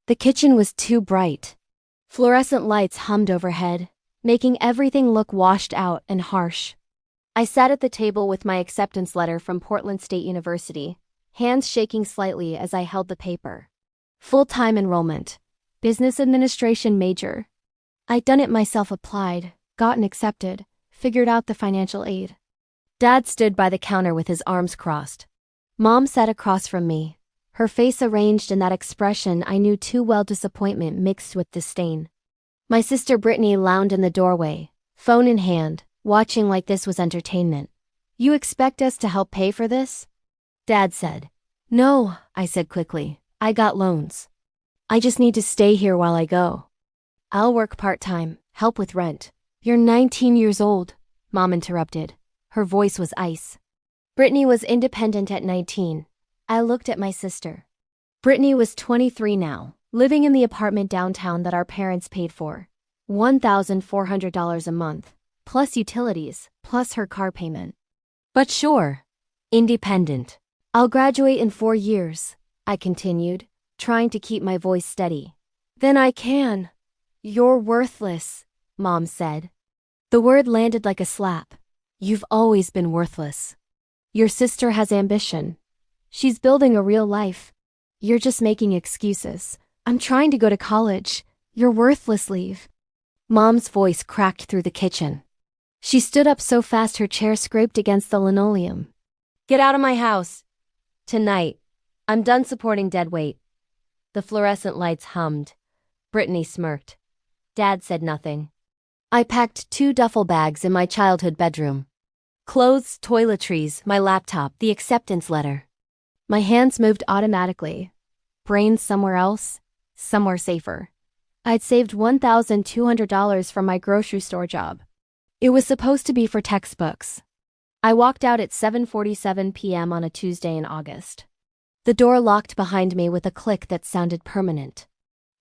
The kitchen was too bright. Fluorescent lights hummed overhead, making everything look washed out and harsh. I sat at the table with my acceptance letter from Portland State University, hands shaking slightly as I held the paper. Full-time enrollment. Business administration major. I'd done it myself, applied, gotten accepted, figured out the financial aid. Dad stood by the counter with his arms crossed. Mom sat across from me, her face arranged in that expression I knew too well, disappointment mixed with disdain. My sister Brittany lounged in the doorway, phone in hand, watching like this was entertainment. "You expect us to help pay for this?" Dad said. "No," I said quickly. "I got loans. I just need to stay here while I go. I'll work part-time, help with rent." "You're 19 years old," Mom interrupted. Her voice was ice. Brittany was independent at 19. I looked at my sister. Brittany was 23 now, living in the apartment downtown that our parents paid for. $1,400 a month, plus utilities, plus her car payment. But sure, independent. "I'll graduate in 4 years," I continued, trying to keep my voice steady. "Then I can." "You're worthless," Mom said. The word landed like a slap. You've always been worthless. Your sister has ambition. She's building a real life. You're just making excuses. "I'm trying to go to college. You're worthless, leave." Mom's voice cracked through the kitchen. She stood up so fast her chair scraped against the linoleum. "Get out of my house. Tonight. I'm done supporting dead weight." The fluorescent lights hummed. Brittany smirked. Dad said nothing. I packed 2 duffel bags in my childhood bedroom. Clothes, toiletries, my laptop, the acceptance letter. My hands moved automatically. Brains somewhere else, somewhere safer. I'd saved $1,200 from my grocery store job. It was supposed to be for textbooks. I walked out at 7:47 p.m. on a Tuesday in August. The door locked behind me with a click that sounded permanent.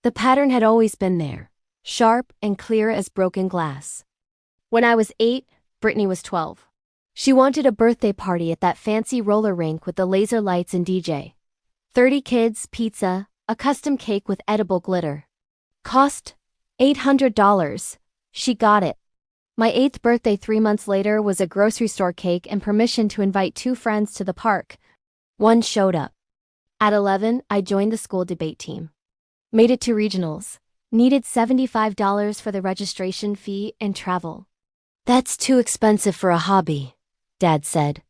The pattern had always been there, sharp and clear as broken glass. When I was 8, Brittany was 12. She wanted a birthday party at that fancy roller rink with the laser lights and DJ. 30 kids, pizza, a custom cake with edible glitter. Cost $800. She got it. My 8th birthday 3 months later was a grocery store cake and permission to invite 2 friends to the park. One showed up. At 11, I joined the school debate team. Made it to regionals. Needed $75 for the registration fee and travel. "That's too expensive for a hobby," Dad said.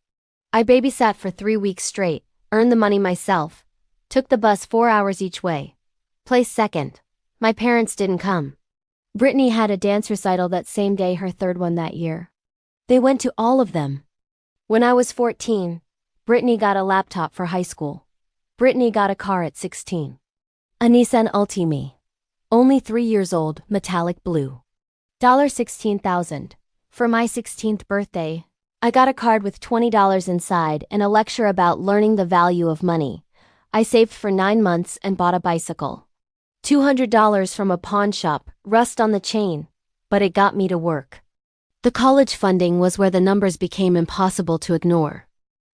I babysat for 3 weeks straight, earned the money myself, took the bus 4 hours each way. Placed second. My parents didn't come. Brittany had a dance recital that same day, her 3rd one that year. They went to all of them. When I was 14, Brittany got a laptop for high school. Brittany got a car at 16. A Nissan Altima. Only 3 years old, metallic blue. $16,000. For my 16th birthday, I got a card with $20 inside and a lecture about learning the value of money. I saved for 9 months and bought a bicycle. $200 from a pawn shop, rust on the chain, but it got me to work. The college funding was where the numbers became impossible to ignore.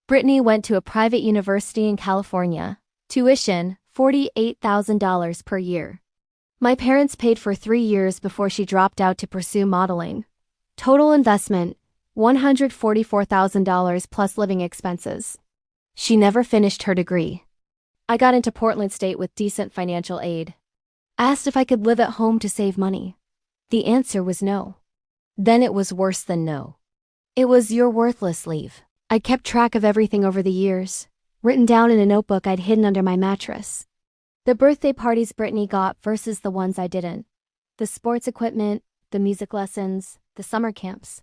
Brittany went to a private university in California. Tuition, $48,000 per year. My parents paid for 3 years before she dropped out to pursue modeling. Total investment, $144,000 plus living expenses. She never finished her degree. I got into Portland State with decent financial aid. Asked if I could live at home to save money. The answer was no. Then it was worse than no. It was "you're worthless, leave." I kept track of everything over the years, written down in a notebook I'd hidden under my mattress. The birthday parties Brittany got versus the ones I didn't. The sports equipment, the music lessons, the summer camps.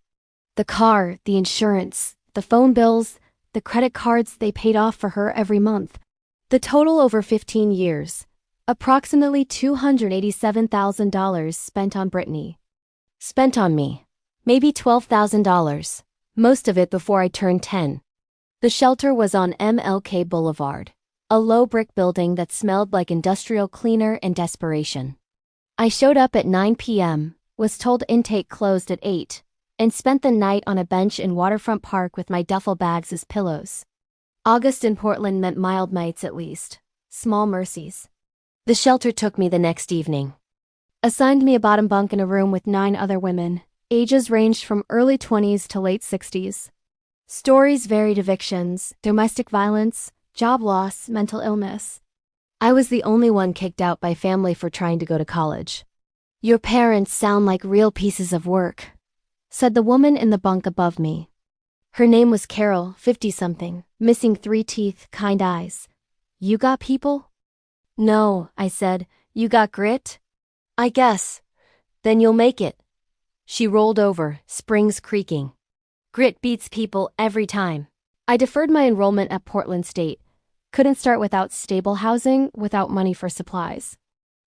The car, the insurance, the phone bills, the credit cards they paid off for her every month. The total over 15 years. Approximately $287,000 spent on Brittany. Spent on me. Maybe $12,000. Most of it before I turned 10. The shelter was on MLK Boulevard. A low brick building that smelled like industrial cleaner and desperation. I showed up at 9 p.m., was told intake closed at 8, and spent the night on a bench in Waterfront Park with my duffel bags as pillows. August in Portland meant mild nights at least. Small mercies. The shelter took me the next evening. Assigned me a bottom bunk in a room with 9 other women. Ages ranged from early 20s to late 60s. Stories varied: evictions, domestic violence, job loss, mental illness. I was the only one kicked out by family for trying to go to college. "Your parents sound like real pieces of work," said the woman in the bunk above me. Her name was Carol, 50-something, missing 3 teeth, kind eyes. "You got people?" "No," I said. "You got grit?" "I guess. Then you'll make it." She rolled over, springs creaking. Grit beats people every time. I deferred my enrollment at Portland State. Couldn't start without stable housing, without money for supplies.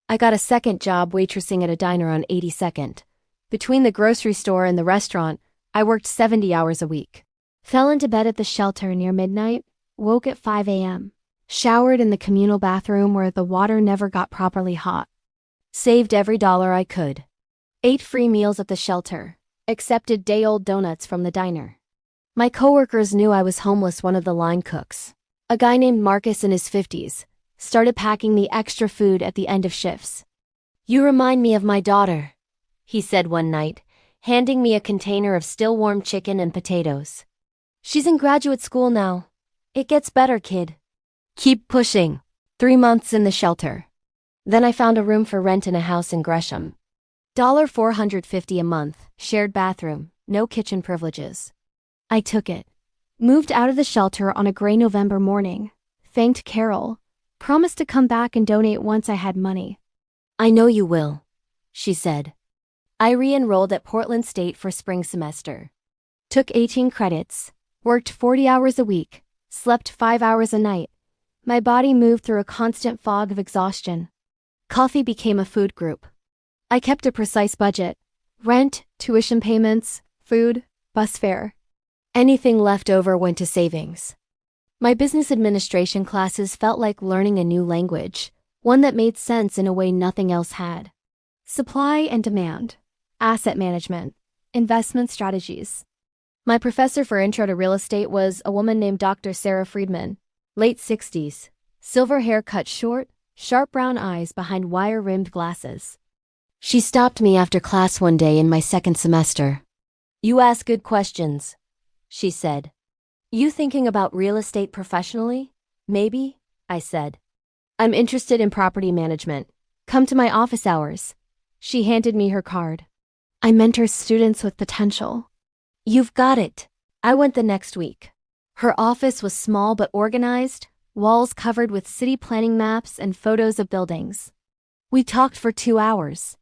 I got a second job waitressing at a diner on 82nd. Between the grocery store and the restaurant, I worked 70 hours a week. Fell into bed at the shelter near midnight, woke at 5 a.m. Showered in the communal bathroom where the water never got properly hot. Saved every dollar I could. Ate free meals at the shelter. Accepted day-old donuts from the diner. My coworkers knew I was homeless. One of the line cooks, a guy named Marcus in his 50s, started packing me extra food at the end of shifts. "You remind me of my daughter," he said one night, handing me a container of still warm chicken and potatoes. "She's in graduate school now. It gets better, kid. Keep pushing." 3 months in the shelter. Then I found a room for rent in a house in Gresham. $450 a month, shared bathroom, no kitchen privileges. I took it. Moved out of the shelter on a gray November morning. Thanked Carol. Promised to come back and donate once I had money. "I know you will," she said. I re-enrolled at Portland State for spring semester. Took 18 credits. Worked 40 hours a week. Slept 5 hours a night. My body moved through a constant fog of exhaustion. Coffee became a food group. I kept a precise budget. Rent, tuition payments, food, bus fare. Anything left over went to savings. My business administration classes felt like learning a new language, one that made sense in a way nothing else had. Supply and demand, asset management, investment strategies. My professor for Intro to Real Estate was a woman named Dr. Sarah Friedman, late 60s, silver hair cut short, sharp brown eyes behind wire-rimmed glasses. She stopped me after class one day in my second semester. "You ask good questions," she said. "You thinking about real estate professionally? Maybe," I said. "I'm interested in property management. Come to my office hours." She handed me her card. "I mentor students with potential." "You've got it." I went the next week. Her office was small but organized, walls covered with city planning maps and photos of buildings. We talked for 2 hours.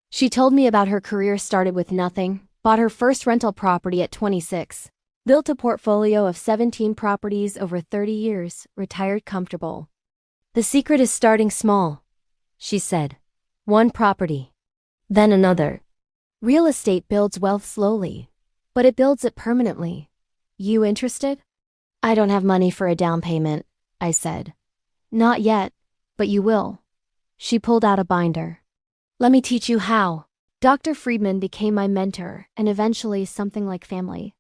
She told me about her career. Started with nothing, bought her first rental property at 26, built a portfolio of 17 properties over 30 years, retired comfortable. "The secret is starting small," she said. "One property, then another. Real estate builds wealth slowly, but it builds it permanently. You interested?" "I don't have money for a down payment," I said. "Not yet, but you will." She pulled out a binder. "Let me teach you how." Dr. Friedman became my mentor and eventually something like family.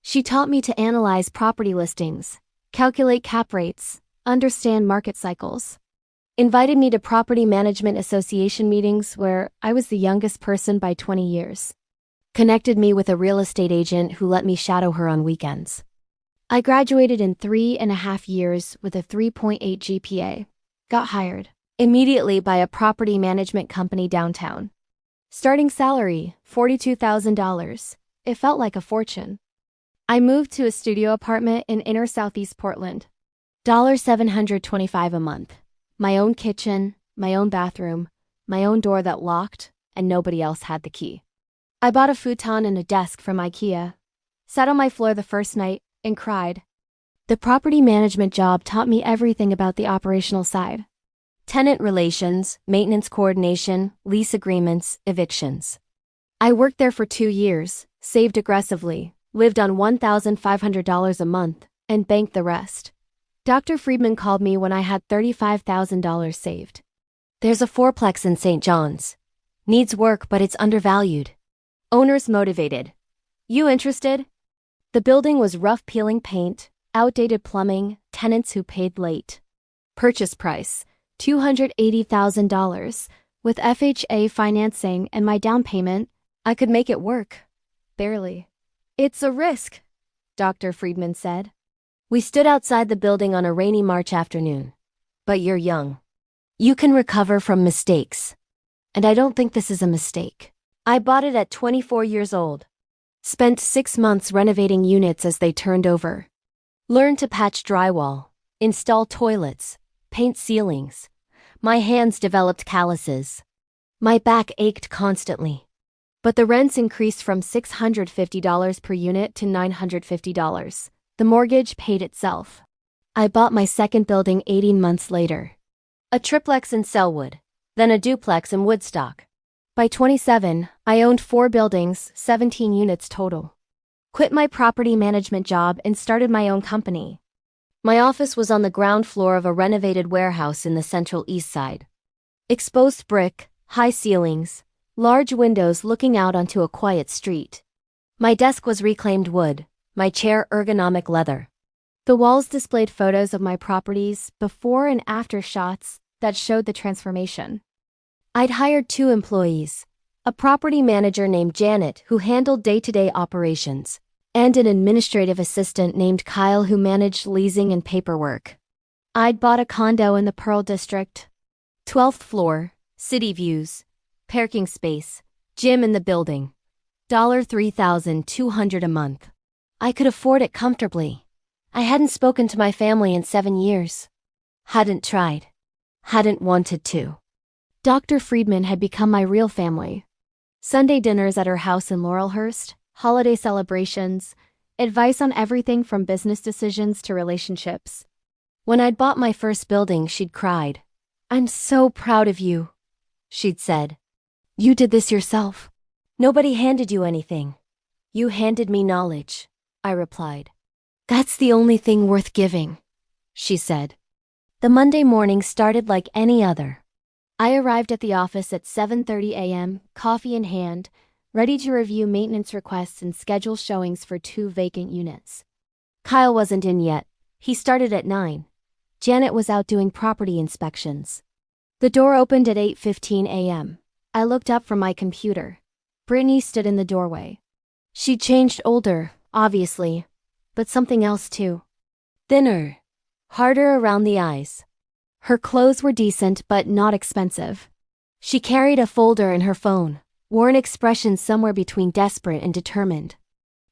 She taught me to analyze property listings, calculate cap rates, understand market cycles. Invited me to Property Management Association meetings where I was the youngest person by 20 years. Connected me with a real estate agent who let me shadow her on weekends. I graduated in 3.5 years with a 3.8 GPA. Got hired immediately by a property management company downtown. Starting salary, $42,000. It felt like a fortune. I moved to a studio apartment in inner Southeast Portland. $725 a month. My own kitchen, my own bathroom, my own door that locked, and nobody else had the key. I bought a futon and a desk from IKEA. Sat on my floor the first night and cried. The property management job taught me everything about the operational side. Tenant relations, maintenance coordination, lease agreements, evictions. I worked there for 2 years, saved aggressively, lived on $1,500 a month, and banked the rest. Dr. Friedman called me when I had $35,000 saved. "There's a fourplex in St. John's. Needs work, but it's undervalued. Owners motivated. You interested?" The building was rough peeling paint, outdated plumbing, tenants who paid late. Purchase price, $280,000. With FHA financing and my down payment, I could make it work. Barely. It's a risk, Dr. Friedman said. We stood outside the building on a rainy March afternoon. But you're young. You can recover from mistakes. And I don't think this is a mistake. I bought it at 24 years old. Spent 6 months renovating units as they turned over. Learned to patch drywall, install toilets, paint ceilings. My hands developed calluses. My back ached constantly. But the rents increased from $650 per unit to $950. The mortgage paid itself. I bought my second building 18 months later. A triplex in Selwood, then a duplex in Woodstock. By 27, I owned 4 buildings, 17 units total. Quit my property management job and started my own company. My office was on the ground floor of a renovated warehouse in the Central East Side. Exposed brick, high ceilings, large windows looking out onto a quiet street. My desk was reclaimed wood, my chair ergonomic leather. The walls displayed photos of my properties, before and after shots, that showed the transformation. I'd hired 2 employees, a property manager named Janet who handled day-to-day operations, and an administrative assistant named Kyle who managed leasing and paperwork. I'd bought a condo in the Pearl District. 12th floor, city views, parking space, gym in the building. $3,200 a month. I could afford it comfortably. I hadn't spoken to my family in 7 years. Hadn't tried. Hadn't wanted to. Dr. Friedman had become my real family. Sunday dinners at her house in Laurelhurst, holiday celebrations, advice on everything from business decisions to relationships. When I'd bought my first building, she'd cried. "I'm so proud of you," she'd said. "You did this yourself. Nobody handed you anything. You handed me knowledge," I replied. "That's the only thing worth giving," she said. The Monday morning started like any other. I arrived at the office at 7:30 a.m., coffee in hand, ready to review maintenance requests and schedule showings for 2 vacant units. Kyle wasn't in yet. He started at 9. Janet was out doing property inspections. The door opened at 8:15 a.m. I looked up from my computer. Brittany stood in the doorway. She'd changed older, obviously, but something else too. Thinner. Harder around the eyes. Her clothes were decent but not expensive. She carried a folder in her phone, wore an expression somewhere between desperate and determined.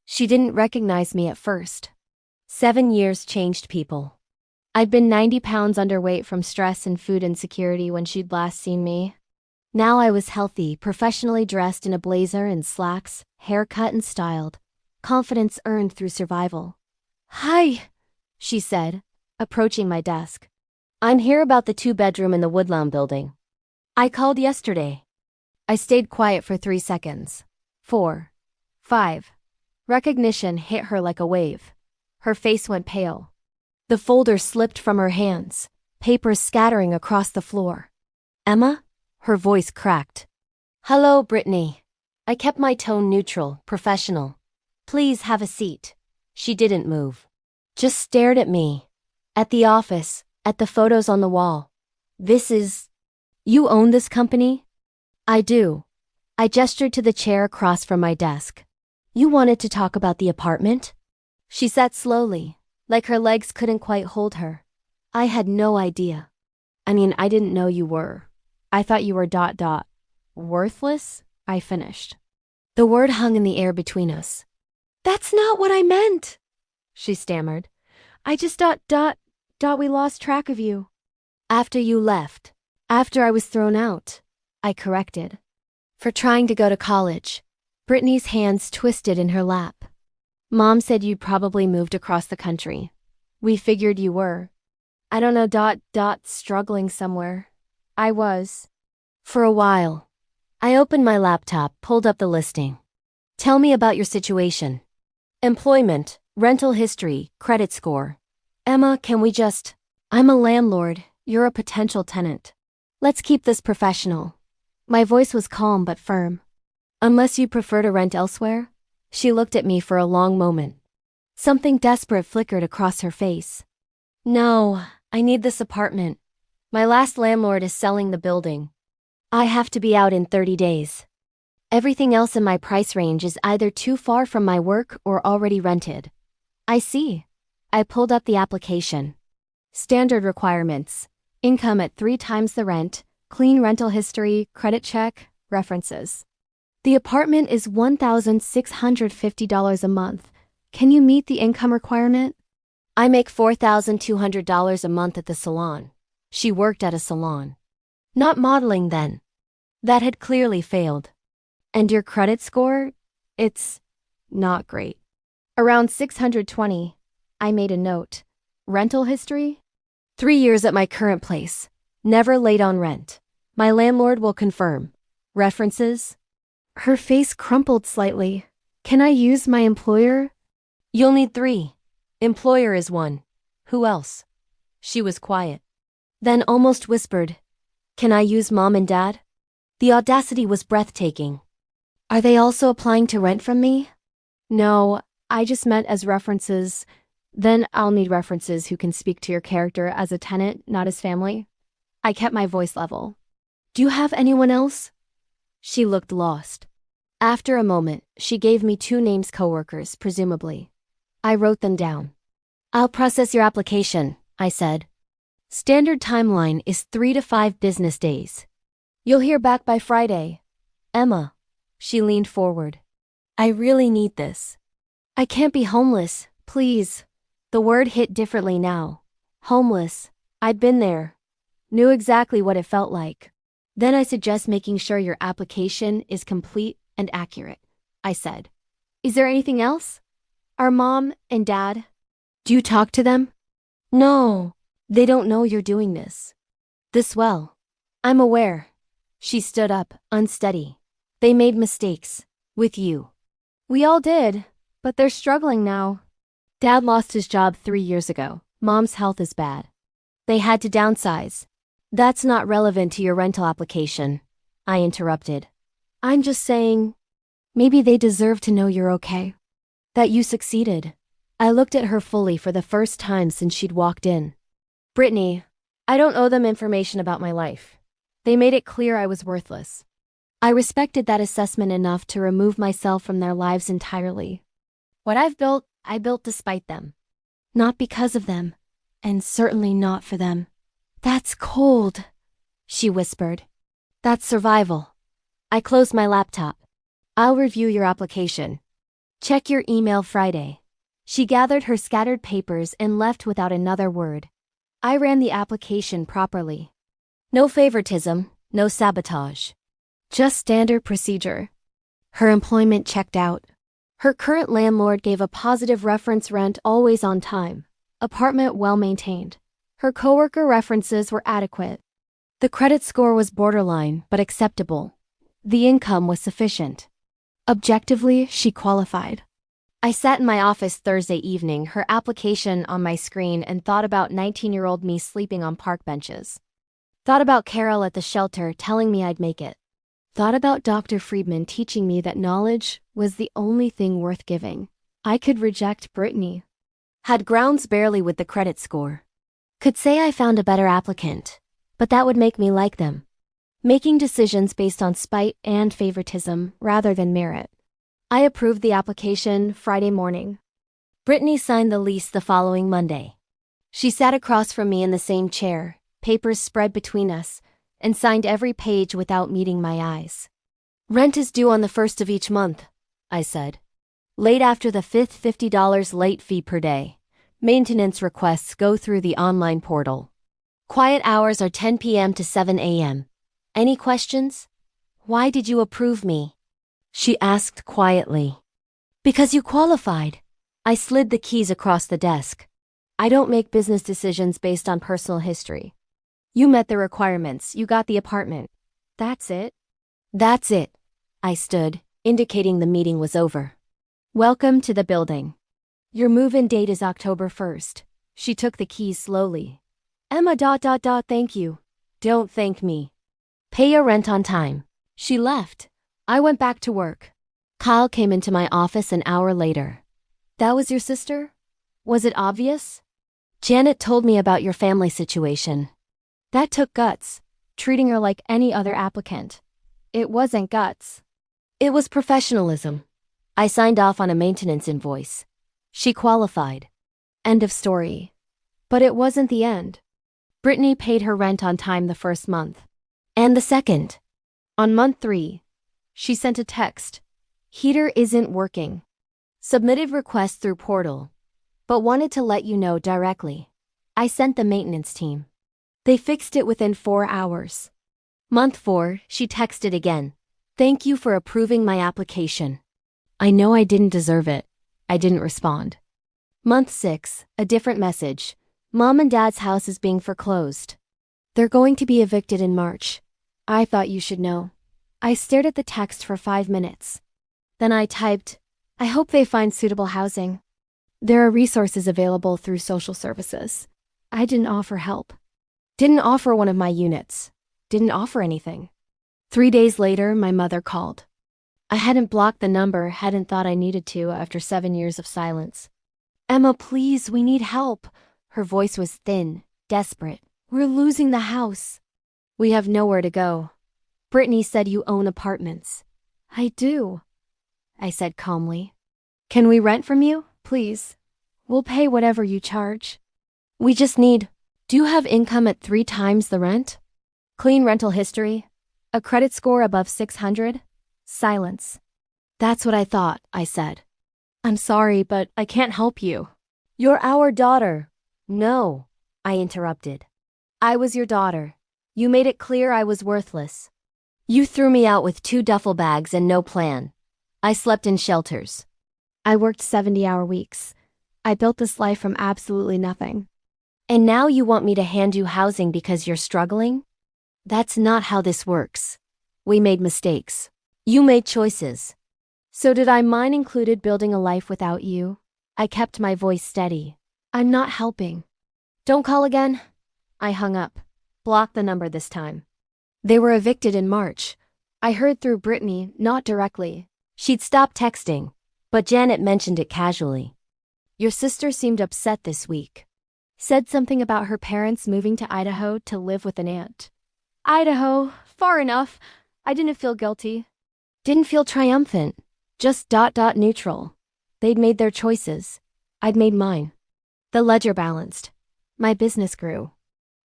She didn't recognize me at first. 7 years changed people. I'd been 90 pounds underweight from stress and food insecurity when she'd last seen me. Now I was healthy, professionally dressed in a blazer and slacks, hair cut and styled, confidence earned through survival. "Hi," she said, approaching my desk. "I'm here about the 2-bedroom in the Woodlawn building. I called yesterday." I stayed quiet for 3 seconds. 4. 5. Recognition hit her like a wave. Her face went pale. The folder slipped from her hands, papers scattering across the floor. "Emma?" Her voice cracked. "Hello, Brittany." I kept my tone neutral, professional. "Please have a seat." She didn't move. Just stared at me. At the office, at the photos on the wall. "This is... You own this company?" "I do." I gestured to the chair across from my desk. "You wanted to talk about the apartment?" She sat slowly, like her legs couldn't quite hold her. "I had no idea. I didn't know you were. I thought you were ... Worthless?" I finished. The word hung in the air between us. "That's not what I meant," she stammered. "I just we lost track of you." "After you left. After I was thrown out," I corrected. "For trying to go to college." Brittany's hands twisted in her lap. "Mom said you'd probably moved across the country. We figured you were. I don't know ... struggling somewhere. I was. For a while." I opened my laptop, pulled up the listing. "Tell me about your situation. Employment, rental history, credit score." "Emma, can we just... I'm a landlord, you're a potential tenant. Let's keep this professional." My voice was calm but firm. "Unless you prefer to rent elsewhere?" She looked at me for a long moment. Something desperate flickered across her face. "No, I need this apartment. My last landlord is selling the building. I have to be out in 30 days. Everything else in my price range is either too far from my work or already rented. I see. I pulled up the application. Standard requirements. Income at 3 times the rent, clean rental history, credit check, references. The apartment is $1,650 a month. Can you meet the income requirement? I make $4,200 a month at the salon. She worked at a salon. Not modeling then. That had clearly failed. And your credit score? It's not great. Around 620. I made a note. Rental history? 3 years at my current place. Never late on rent. My landlord will confirm. References? Her face crumpled slightly. Can I use my employer? You'll need 3. Employer is 1. Who else? She was quiet. Then almost whispered, Can I use mom and dad? The audacity was breathtaking. Are they also applying to rent from me? No, I just meant as references. Then I'll need references who can speak to your character as a tenant, not as family. I kept my voice level. Do you have anyone else? She looked lost. After a moment, she gave me 2 names, coworkers, presumably. I wrote them down. I'll process your application, I said. Standard timeline is 3 to 5 business days. You'll hear back by Friday. Emma. She leaned forward. I really need this. I can't be homeless, please. The word hit differently now. Homeless. I'd been there. Knew exactly what it felt like. Then I suggest making sure your application is complete and accurate, I said. Is there anything else? Our mom and dad? Do you talk to them? No. They don't know you're doing this. This well. I'm aware. She stood up, unsteady. They made mistakes. With you. We all did, but they're struggling now. Dad lost his job 3 years ago. Mom's health is bad. They had to downsize. That's not relevant to your rental application, I interrupted. I'm just saying, maybe they deserve to know you're okay. That you succeeded. I looked at her fully for the first time since she'd walked in. Brittany, I don't owe them information about my life. They made it clear I was worthless. I respected that assessment enough to remove myself from their lives entirely. What I've built, I built despite them. Not because of them, and certainly not for them. That's cold, she whispered. That's survival. I closed my laptop. I'll review your application. Check your email Friday. She gathered her scattered papers and left without another word. I ran the application properly. No favoritism, no sabotage. Just standard procedure. Her employment checked out. Her current landlord gave a positive reference, rent always on time. Apartment well maintained. Her coworker references were adequate. The credit score was borderline, but acceptable. The income was sufficient. Objectively, she qualified. I sat in my office Thursday evening, her application on my screen, and thought about 19-year-old me sleeping on park benches. Thought about Carol at the shelter telling me I'd make it. Thought about Dr. Friedman teaching me that knowledge was the only thing worth giving. I could reject Brittany. Had grounds barely with the credit score. Could say I found a better applicant, but that would make me like them. Making decisions based on spite and favoritism rather than merit. I approved the application Friday morning. Brittany signed the lease the following Monday. She sat across from me in the same chair, papers spread between us, and signed every page without meeting my eyes. Rent is due on the 1st of each month, I said. Late after the 5th, $50 late fee per day. Maintenance requests go through the online portal. Quiet hours are 10 p.m. to 7 a.m. Any questions? Why did you approve me? She asked quietly. Because you qualified. I slid the keys across the desk. I don't make business decisions based on personal history. You met the requirements, you got the apartment. That's it? That's it. I stood, indicating the meeting was over. Welcome to the building. Your move-in date is October 1st. She took the keys slowly. Emma ... thank you. Don't thank me. Pay your rent on time. She left. I went back to work. Kyle came into my office an hour later. That was your sister? Was it obvious? Janet told me about your family situation. That took guts, treating her like any other applicant. It wasn't guts. It was professionalism. I signed off on a maintenance invoice. She qualified. End of story. But it wasn't the end. Brittany paid her rent on time the first month. And the second. On month 3, she sent a text. Heater isn't working. Submitted request through portal. But wanted to let you know directly. I sent the maintenance team. They fixed it within 4 hours. Month 4, she texted again. Thank you for approving my application. I know I didn't deserve it. I didn't respond. Month 6, a different message. Mom and Dad's house is being foreclosed. They're going to be evicted in March. I thought you should know. I stared at the text for 5 minutes. Then I typed, I hope they find suitable housing. There are resources available through social services. I didn't offer help. Didn't offer one of my units. Didn't offer anything. 3 days later, my mother called. I hadn't blocked the number, hadn't thought I needed to after 7 years of silence. Emma, please, we need help. Her voice was thin, desperate. We're losing the house. We have nowhere to go. Brittany said you own apartments. I do, I said calmly. Can we rent from you, please? We'll pay whatever you charge. We just need. Do you have income at 3 times the rent? Clean rental history? A credit score above 600? Silence. That's what I thought, I said. I'm sorry, but I can't help you. You're our daughter. No, I interrupted. I was your daughter. You made it clear I was worthless. You threw me out with 2 duffel bags and no plan. I slept in shelters. I worked 70-hour weeks. I built this life from absolutely nothing. And now you want me to hand you housing because you're struggling? That's not how this works. We made mistakes. You made choices. So did I? Mine included building a life without you. I kept my voice steady. I'm not helping. Don't call again. I hung up. Blocked the number this time. They were evicted in March. I heard through Brittany, not directly. She'd stopped texting, but Janet mentioned it casually. Your sister seemed upset this week. Said something about her parents moving to Idaho to live with an aunt. Idaho, far enough. I didn't feel guilty. Didn't feel triumphant. Just neutral. They'd made their choices. I'd made mine. The ledger balanced. My business grew.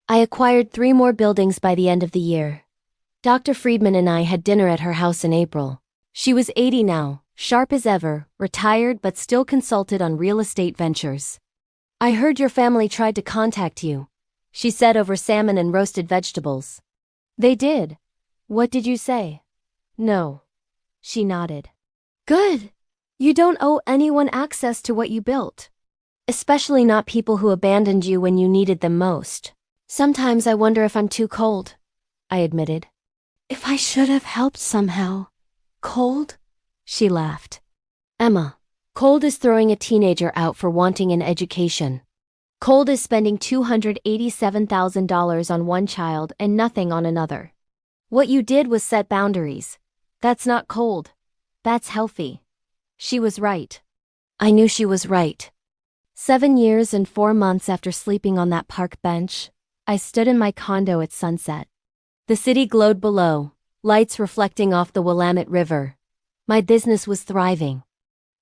I acquired 3 more buildings by the end of the year. Dr. Friedman and I had dinner at her house in April. She was 80 now, sharp as ever, retired but still consulted on real estate ventures. I heard your family tried to contact you, she said over salmon and roasted vegetables. They did. What did you say? No. She nodded. Good. You don't owe anyone access to what you built. Especially not people who abandoned you when you needed them most. Sometimes I wonder if I'm too cold, I admitted. If I should have helped somehow. Cold? She laughed. Emma, cold is throwing a teenager out for wanting an education. Cold is spending $287,000 on one child and nothing on another. What you did was set boundaries. That's not cold. That's healthy. She was right. I knew she was right. 7 years and 4 months after sleeping on that park bench, I stood in my condo at sunset. The city glowed below, lights reflecting off the Willamette River. My business was thriving.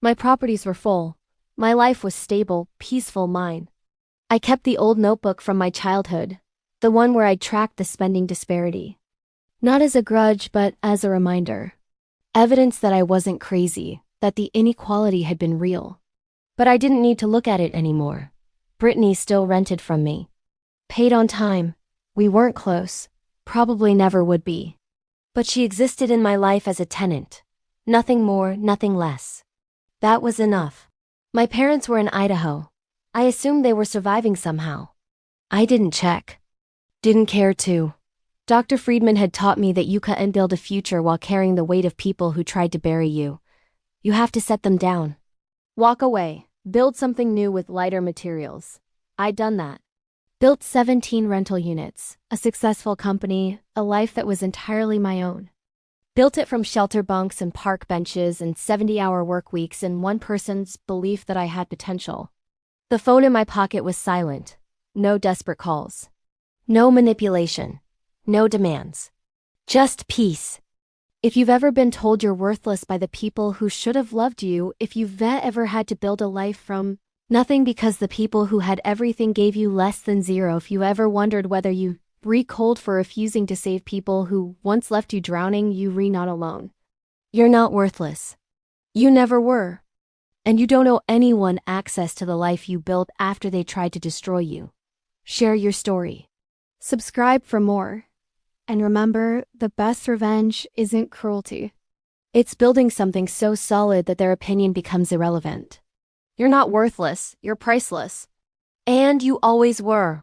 My properties were full. My life was stable, peaceful mine. I kept the old notebook from my childhood, the one where I tracked the spending disparity. Not as a grudge, but as a reminder. Evidence that I wasn't crazy, that the inequality had been real. But I didn't need to look at it anymore. Brittany still rented from me. Paid on time. We weren't close. Probably never would be. But she existed in my life as a tenant. Nothing more, nothing less. That was enough. My parents were in Idaho. I assumed they were surviving somehow. I didn't check. Didn't care to. Dr. Friedman had taught me that you couldn't build a future while carrying the weight of people who tried to bury you. You have to set them down. Walk away. Build something new with lighter materials. I'd done that. Built 17 rental units, a successful company, a life that was entirely my own. Built it from shelter bunks and park benches and 70-hour work weeks and one person's belief that I had potential. The phone in my pocket was silent. No desperate calls. No manipulation. No demands. Just peace. If you've ever been told you're worthless by the people who should have loved you, if you've ever had to build a life from nothing because the people who had everything gave you less than zero, if you ever wondered whether you cold for refusing to save people who once left you drowning, you're not alone. You're not worthless. You never were. And you don't owe anyone access to the life you built after they tried to destroy you. Share your story. Subscribe for more. And remember, the best revenge isn't cruelty. It's building something so solid that their opinion becomes irrelevant. You're not worthless, you're priceless. And you always were.